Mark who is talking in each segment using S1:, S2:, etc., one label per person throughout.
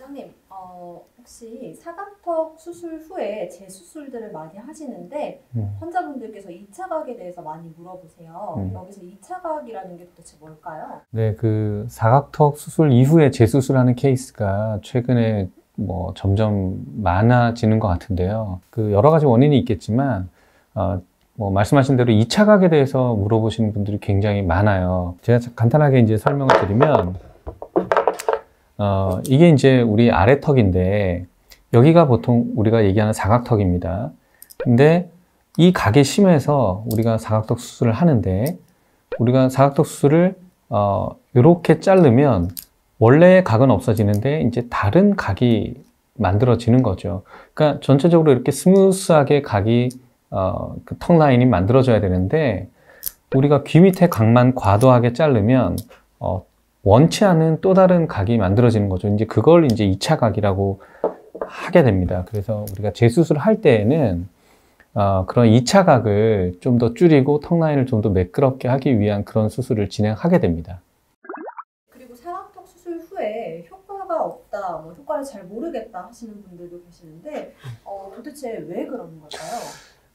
S1: 원장님, 혹시 사각턱 수술 후에 재수술들을 많이 하시는데 환자분들께서 2차 각에 대해서 많이 물어보세요. 여기서 2차 각이라는 게 도대체 뭘까요?
S2: 네, 그 사각턱 수술 이후에 재수술하는 케이스가 최근에 점점 많아지는 것 같은데요. 그 여러 가지 원인이 있겠지만 말씀하신 대로 2차 각에 대해서 물어보시는 분들이 굉장히 많아요. 제가 간단하게 이제 설명을 드리면 이게 이제 우리 아래턱인데 여기가 보통 우리가 얘기하는 사각턱입니다. 근데 이 각이 심해서 우리가 사각턱 수술을 하는데 우리가 사각턱 수술을 이렇게 자르면 원래의 각은 없어지는데 이제 다른 각이 만들어지는 거죠. 그러니까 전체적으로 이렇게 스무스하게 각이 그 턱 라인이 만들어져야 되는데 우리가 귀 밑에 각만 과도하게 자르면 원치 않은 또 다른 각이 만들어지는 거죠. 이제 그걸 이제 2차 각이라고 하게 됩니다. 그래서 우리가 재수술을 할 때에는 그런 2차 각을 좀 더 줄이고 턱 라인을 좀 더 매끄럽게 하기 위한 그런 수술을 진행하게 됩니다.
S1: 그리고 사각턱 수술 후에 효과가 없다, 효과를 잘 모르겠다 하시는 분들도 계시는데 도대체 왜 그러는 걸까요?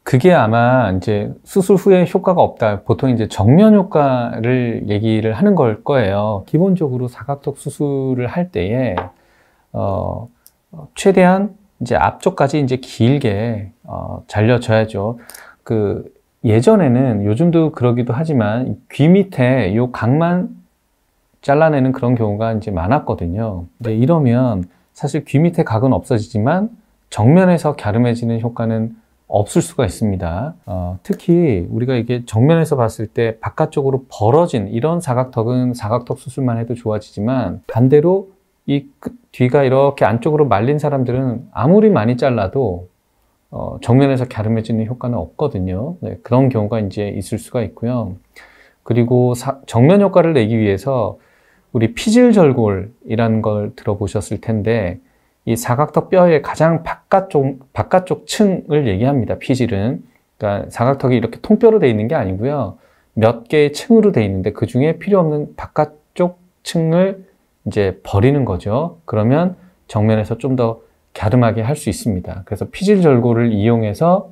S2: 그게 아마 이제 수술 후에 효과가 없다. 보통 이제 정면 효과를 얘기를 하는 걸 거예요. 기본적으로 사각턱 수술을 할 때에 최대한 이제 앞쪽까지 이제 길게 잘려줘야죠. 그 예전에는 요즘도 그러기도 하지만 귀 밑에 요 각만 잘라내는 그런 경우가 이제 많았거든요. 근데 이러면 사실 귀 밑에 각은 없어지지만 정면에서 갸름해지는 효과는 없을 수가 있습니다. 특히 우리가 이게 정면에서 봤을 때 바깥쪽으로 벌어진 이런 사각턱은 사각턱 수술만 해도 좋아지지만 반대로 이 뒤가 이렇게 안쪽으로 말린 사람들은 아무리 많이 잘라도 정면에서 갸름해지는 효과는 없거든요. 네, 그런 경우가 이제 있을 수가 있고요. 그리고 정면 효과를 내기 위해서 우리 피질절골이라는 걸 들어보셨을 텐데 이 사각턱 뼈의 가장 바깥쪽 층을 얘기합니다. 피질은. 그러니까 사각턱이 이렇게 통뼈로 되어 있는 게 아니고요. 몇 개의 층으로 되어 있는데 그 중에 필요 없는 바깥쪽 층을 이제 버리는 거죠. 그러면 정면에서 좀 더 갸름하게 할 수 있습니다. 그래서 피질절골을 이용해서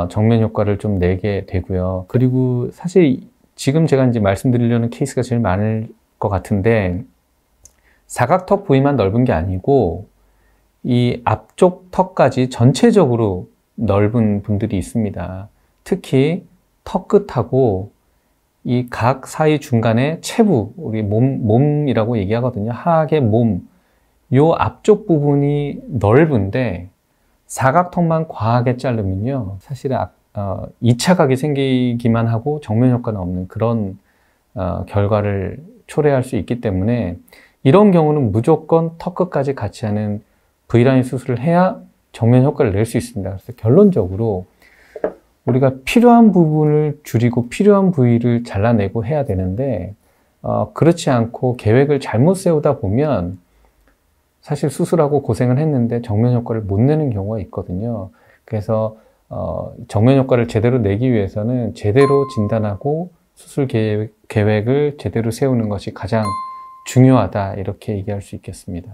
S2: 정면 효과를 좀 내게 되고요. 그리고 사실 지금 제가 이제 말씀드리려는 케이스가 제일 많을 것 같은데 사각턱 부위만 넓은 게 아니고 이 앞쪽 턱까지 전체적으로 넓은 분들이 있습니다. 특히 턱 끝하고 이 각 사이 중간에 체부, 우리 몸이라고 얘기하거든요. 하악의 몸, 요 앞쪽 부분이 넓은데 사각턱만 과하게 자르면요. 사실은 2차 각이 생기기만 하고 정면 효과는 없는 그런 결과를 초래할 수 있기 때문에 이런 경우는 무조건 턱 끝까지 같이 하는 V라인 수술을 해야 정면 효과를 낼 수 있습니다. 그래서 결론적으로 우리가 필요한 부분을 줄이고 필요한 부위를 잘라내고 해야 되는데 그렇지 않고 계획을 잘못 세우다 보면 사실 수술하고 고생을 했는데 정면 효과를 못 내는 경우가 있거든요. 그래서 정면 효과를 제대로 내기 위해서는 제대로 진단하고 수술 계획을 제대로 세우는 것이 가장 중요하다 이렇게 얘기할 수 있겠습니다.